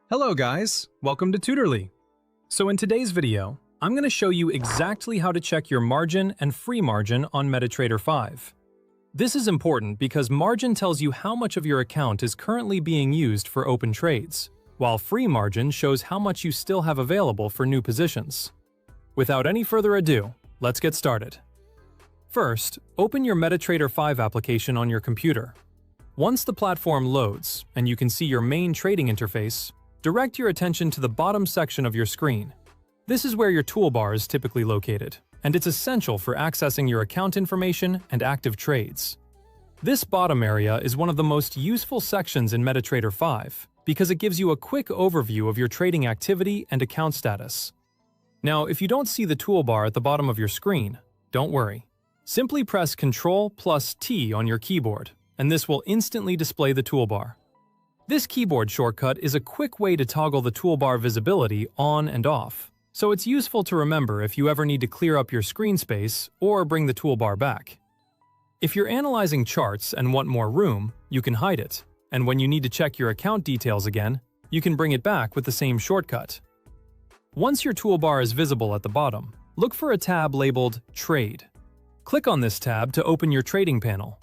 Hello guys, welcome to Tutorly. So in today's video, I'm going to show you exactly how to check your margin and free margin on Metatrader 5. This is important because margin tells you how much of your account is currently being used for open trades, while free margin shows how much you still have available for new positions. Without any further ado, let's get started. First, open your Metatrader 5 application on your computer. Once the platform loads and you can see your main trading interface, direct your attention to the bottom section of your screen. This is where your toolbar is typically located, and it's essential for accessing your account information and active trades. This bottom area is one of the most useful sections in Metatrader 5 because it gives you a quick overview of your trading activity and account status. Now, if you don't see the toolbar at the bottom of your screen, don't worry. Simply press Ctrl+T on your keyboard, and this will instantly display the toolbar. This keyboard shortcut is a quick way to toggle the toolbar visibility on and off, so it's useful to remember if you ever need to clear up your screen space or bring the toolbar back. If you're analyzing charts and want more room, you can hide it, and when you need to check your account details again, you can bring it back with the same shortcut. Once your toolbar is visible at the bottom, look for a tab labeled Trade. Click on this tab to open your trading panel.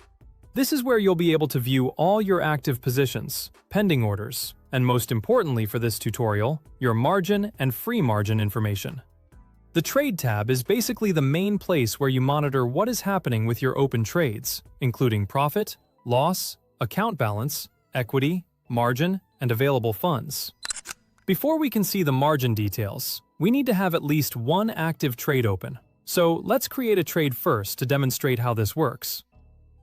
This is where you'll be able to view all your active positions, pending orders, and most importantly for this tutorial, your margin and free margin information. The Trade tab is basically the main place where you monitor what is happening with your open trades, including profit, loss, account balance, equity, margin, and available funds. Before we can see the margin details, we need to have at least one active trade open. So let's create a trade first to demonstrate how this works.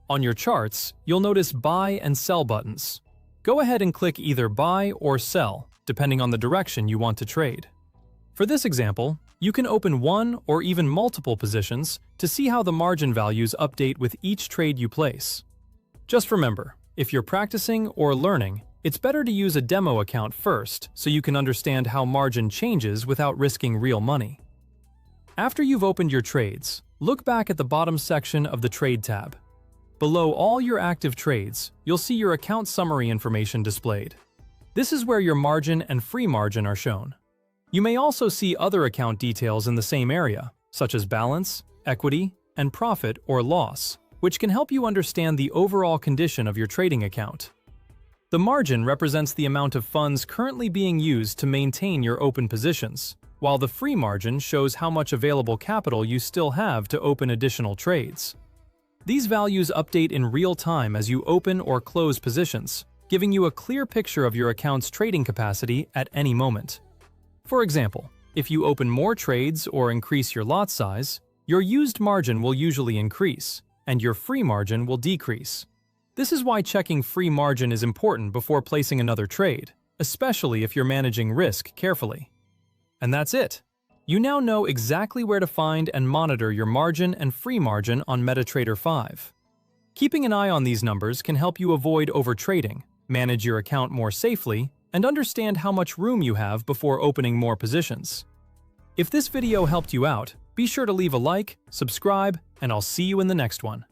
On your charts, you'll notice Buy and Sell buttons. Go ahead and click either Buy or Sell, depending on the direction you want to trade. For this example, you can open one or even multiple positions to see how the margin values update with each trade you place. Just remember, if you're practicing or learning, it's better to use a demo account first so you can understand how margin changes without risking real money. After you've opened your trades, look back at the bottom section of the Trade tab. Below all your active trades, you'll see your account summary information displayed. This is where your margin and free margin are shown. You may also see other account details in the same area, such as balance, equity, and profit or loss, which can help you understand the overall condition of your trading account. The margin represents the amount of funds currently being used to maintain your open positions, while the free margin shows how much available capital you still have to open additional trades. These values update in real time as you open or close positions, giving you a clear picture of your account's trading capacity at any moment. For example, if you open more trades or increase your lot size, your used margin will usually increase, and your free margin will decrease. This is why checking free margin is important before placing another trade, especially if you're managing risk carefully. And that's it. You now know exactly where to find and monitor your margin and free margin on Metatrader 5. Keeping an eye on these numbers can help you avoid overtrading, manage your account more safely, and understand how much room you have before opening more positions. If this video helped you out, be sure to leave a like, subscribe, and I'll see you in the next one.